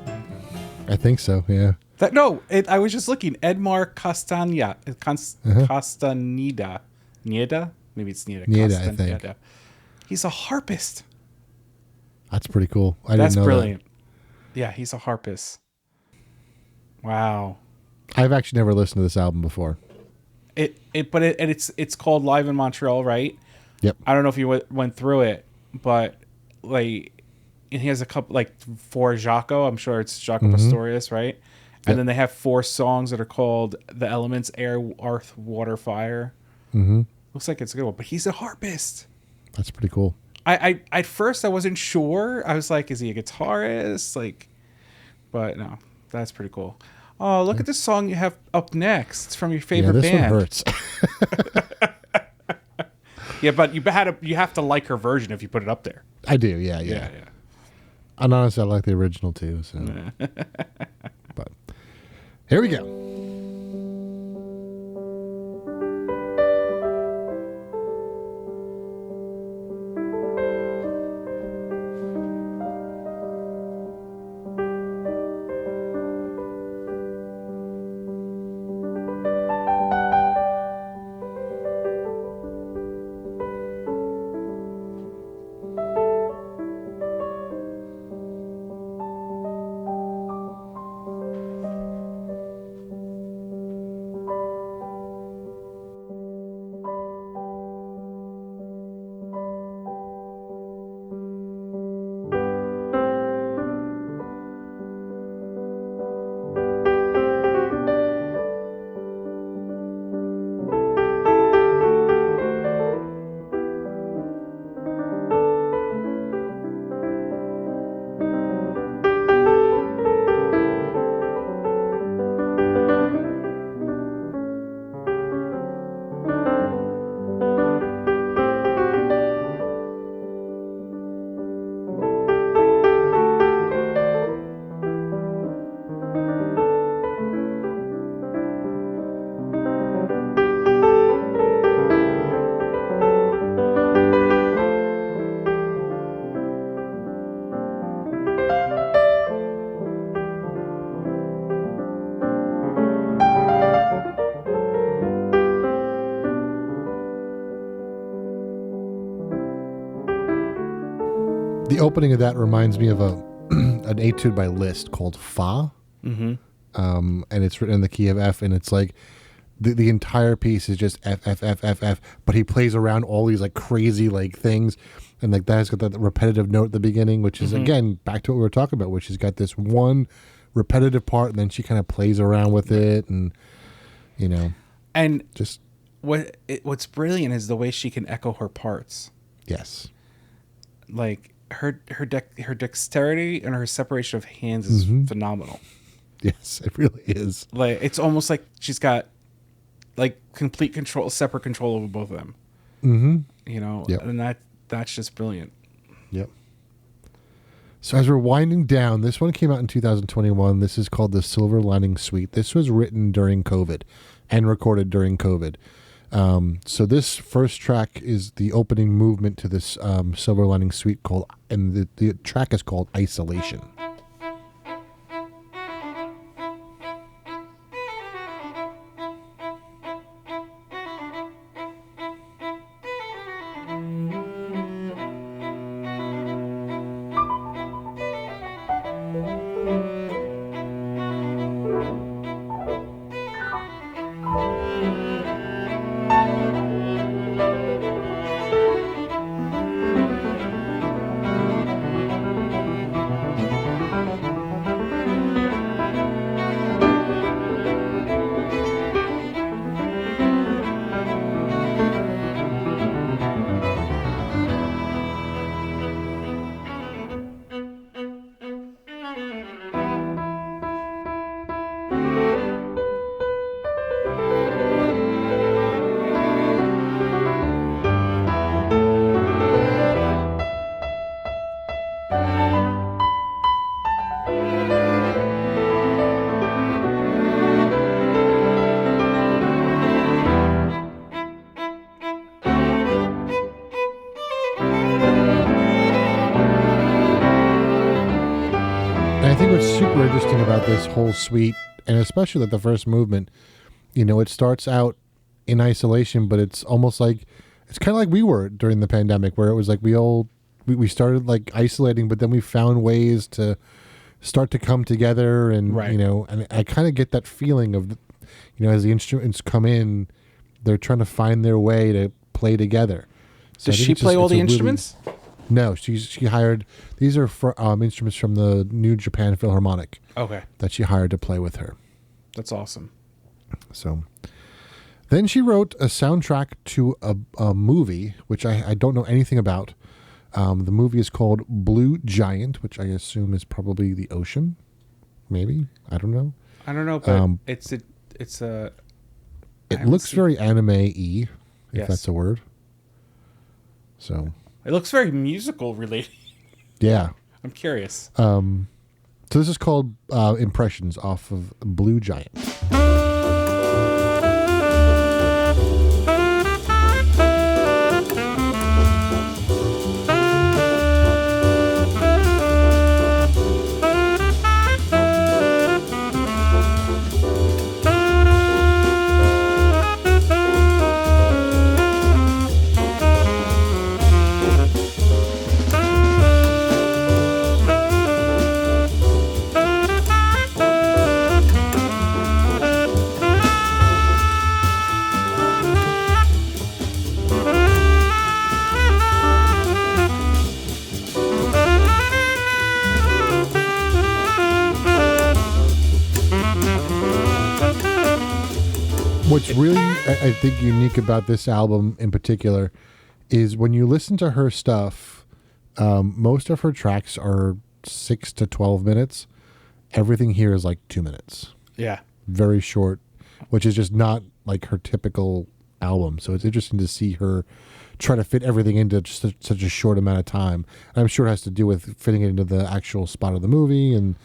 I think so, yeah. I was just looking. Edmar Castaneda. Nieda? Maybe it's Nieda. Nieda, I think. He's a harpist. That's pretty cool. That's brilliant. Yeah, he's a harpist. Wow. I've actually never listened to this album before. It's called Live in Montreal, right? Yep. I don't know if you went through it, but like and he has a couple like for Jaco. I'm sure it's Jaco Pastorius, right? And then they have 4 songs that are called The Elements: Air, Earth, Water, Fire. Looks like it's a good one. But he's a harpist. That's pretty cool. I at first I wasn't sure. I was like, is he a guitarist? Like, but no, that's pretty cool. Oh, look at this song you have up next. It's from your favorite this band. one hurts. Yeah, but you have to like her version if you put it up there. I do, yeah. And honestly, I like the original too. So, but here we go. The opening of that reminds me of an etude by Liszt called Fa. And it's written in the key of F, and it's like the entire piece is just F, F, F, F, F, but he plays around all these like crazy like things, and like that's got that repetitive note at the beginning, which is again back to what we were talking about, which has got this one repetitive part, and then she kind of plays around with it, and and just what's brilliant is the way she can echo her parts. Yes, like her dexterity and her separation of hands is phenomenal. Yes, it really is. Like it's almost like she's got like complete control, separate control over both of them. And that's just brilliant. Yep. So as we're winding down, this one came out in 2021. This is called The Silver Lining Suite. This was written during COVID and recorded during COVID. So this first track is the opening movement to this Silver Lining Suite and the track is called Isolation. Super interesting about this whole suite, and especially like the first movement, it starts out in isolation, but it's almost like it's kind of like we were during the pandemic, where it was like we started like isolating, but then we found ways to start to come together, and and I kind of get that feeling of as the instruments come in, they're trying to find their way to play together. So does she play all the instruments? No, she hired. These are instruments from the New Japan Philharmonic. Okay, that she hired to play with her. that's awesome. So, then she wrote a soundtrack to a movie, which I don't know anything about. The movie is called Blue Giant, which I assume is probably the ocean. Maybe, I don't know. I don't know, but It looks very anime-y, if Yes. that's a word. So, it looks very musical related. yeah. I'm curious. So this is called Impressions off of Blue Giant. What's really, I think, unique about this album in particular is when you listen to her stuff, most of her tracks are 6 to 12 minutes. Everything here is like 2 minutes. Yeah. Very short, which is just not like her typical album. So it's interesting to see her try to fit everything into just such a short amount of time. And I'm sure it has to do with fitting it into the actual spot of the movie and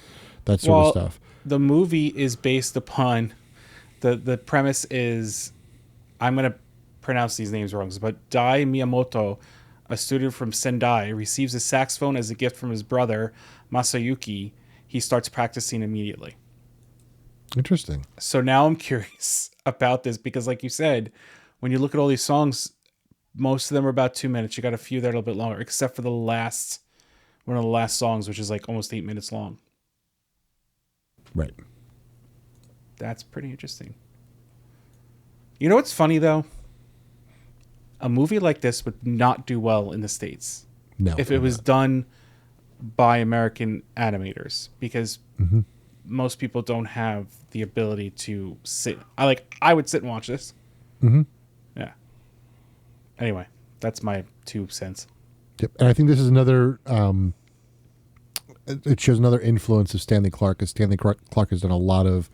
that sort of stuff. The movie is based upon the premise is, I'm going to pronounce these names wrong, but Dai Miyamoto, a student from Sendai, receives a saxophone as a gift from his brother Masayuki. He starts practicing immediately. Interesting. So now I'm curious about this because, like you said, when you look at all these songs, most of them are about 2 minutes. You got a few that are a little bit longer, except for one of the last songs, which is like almost 8 minutes long. Right. That's pretty interesting. You know what's funny, though? A movie like this would not do well in the States. No. If it was done by American animators, because most people don't have the ability to sit. I would sit and watch this. Mm-hmm. Yeah. Anyway, that's my 2 cents. Yep. And I think this is another, it shows another influence of Stanley Clark, because Stanley Clark has done a lot of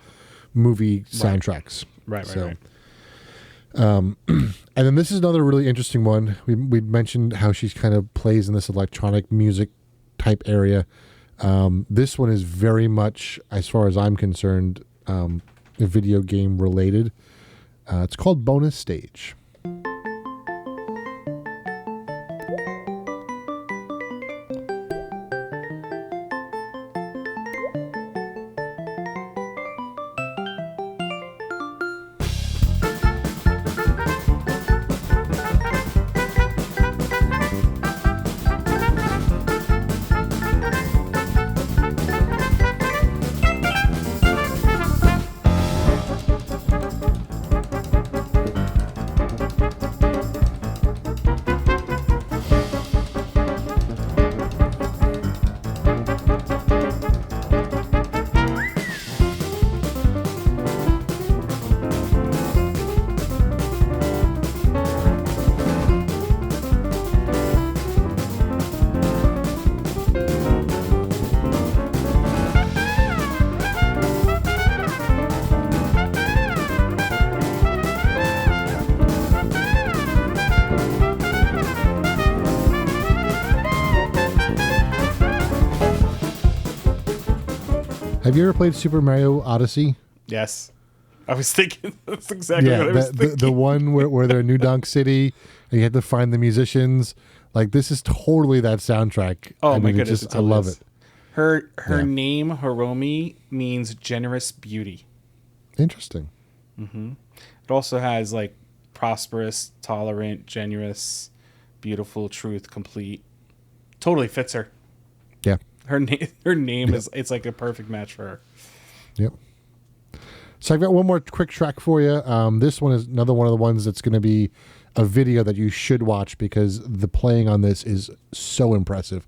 movie soundtracks. Right. And then this is another really interesting one. We mentioned how she kind of plays in this electronic music type area. This one is very much, as far as I'm concerned, video game related. It's called Bonus Stage. Have you ever played Super Mario Odyssey? Yes. I was thinking that's exactly what I was thinking. The one where they're in New Donk City and you had to find the musicians. Like, this is totally that soundtrack. Oh, my goodness. I love it. Her name, Hiromi, means generous beauty. Interesting. Mm-hmm. It also has like prosperous, tolerant, generous, beautiful, truth, complete. Totally fits her. Yeah. Her name is, it's like a perfect match for her. Yep. So I've got one more quick track for you. This one is another one of the ones that's going to be a video that you should watch because the playing on this is so impressive.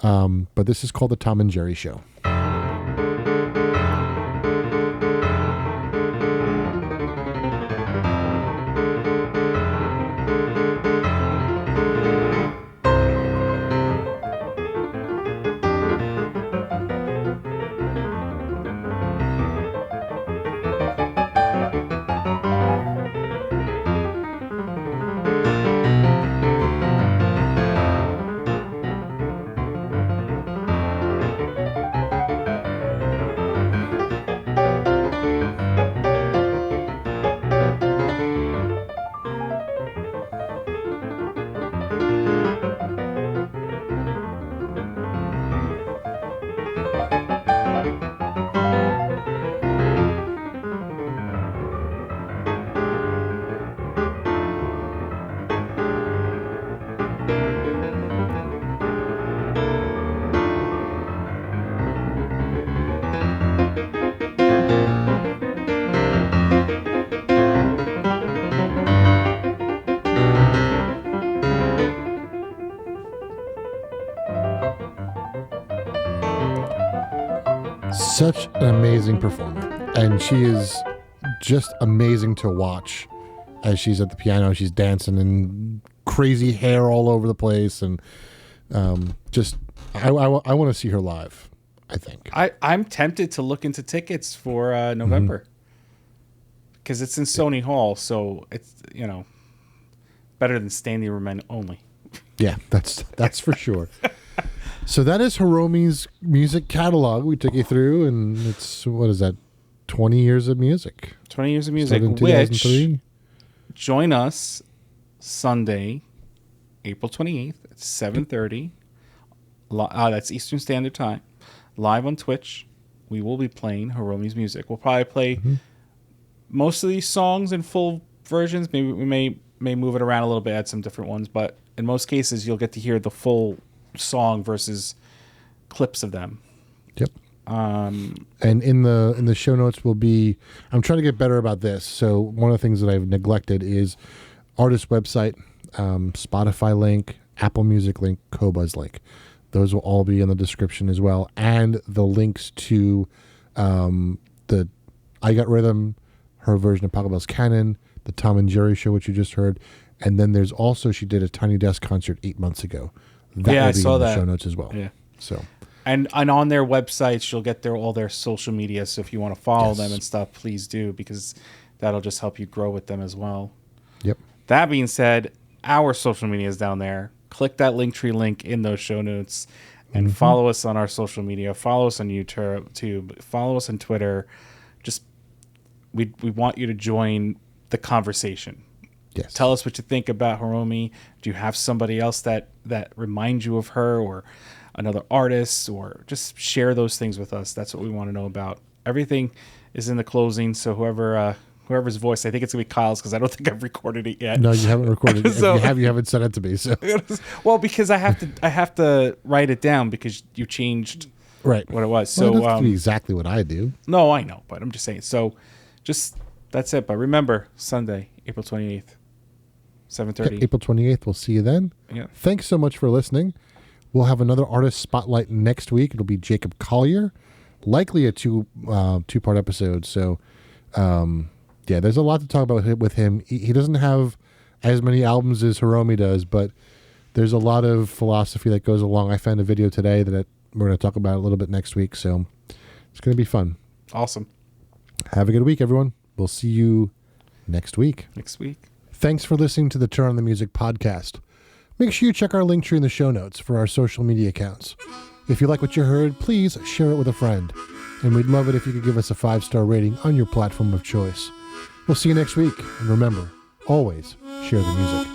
But this is called The Tom and Jerry Show. Such an amazing performer, and she is just amazing to watch as she's at the piano. She's dancing and crazy hair all over the place, and I want to see her live. I think I'm tempted to look into tickets for November because it's in Sony Hall, so it's better than standing room only. Yeah, that's for sure. So that is Hiromi's music catalog we took you through, and it's, what is that, 20 years of music. 20 years of music, which join us Sunday, April 28th at 7:30. That's Eastern Standard Time. Live on Twitch. We will be playing Hiromi's music. We'll probably play most of these songs in full versions. Maybe we may move it around a little bit, add some different ones, but in most cases you'll get to hear the full song versus clips of them. Yep. And in the show notes will be, I'm trying to get better about this. So one of the things that I've neglected is artist website, Spotify link, Apple Music link, Qobuz link. Those will all be in the description as well. And the links to the I Got Rhythm, her version of Pachelbel's Canon, the Tom and Jerry Show, which you just heard. And then there's also, she did a Tiny Desk concert 8 months ago. That will be I saw in the that. show notes as well. Yeah. So, and on their websites, you'll get all their social media. So if you want to follow them and stuff, please do, because that'll just help you grow with them as well. Yep. That being said, our social media is down there. Click that Linktree link in those show notes and follow us on our social media. Follow us on YouTube. Follow us on Twitter. Just we want you to join the conversation. Yes. Tell us what you think about Hiromi. Do you have somebody else that reminds you of her, or another artist, or just share those things with us? That's what we want to know about. Everything is in the closing, so whoever's voice, I think it's gonna be Kyle's, because I don't think I've recorded it yet. No, you haven't recorded it. So, if you haven't sent it to me. So, well, because I have to write it down because you changed right what it was. Well, So it doesn't have to be exactly what I do. no, I know, but I'm just saying. So just that's it. But remember, Sunday, April 28th. 7:30. April 28th. We'll see you then. Yeah. Thanks so much for listening. We'll have another artist spotlight next week. It'll be Jacob Collier, likely a two-part episode. So, yeah, there's a lot to talk about with him. He doesn't have as many albums as Hiromi does, but there's a lot of philosophy that goes along. I found a video today that we're going to talk about a little bit next week. So it's going to be fun. Awesome. Have a good week, everyone. We'll see you next week. Next week. Thanks for listening to the Turn on the Music podcast. Make sure you check our link tree in the show notes for our social media accounts. If you like what you heard, please share it with a friend. And we'd love it if you could give us a 5-star rating on your platform of choice. We'll see you next week. And remember, always share the music.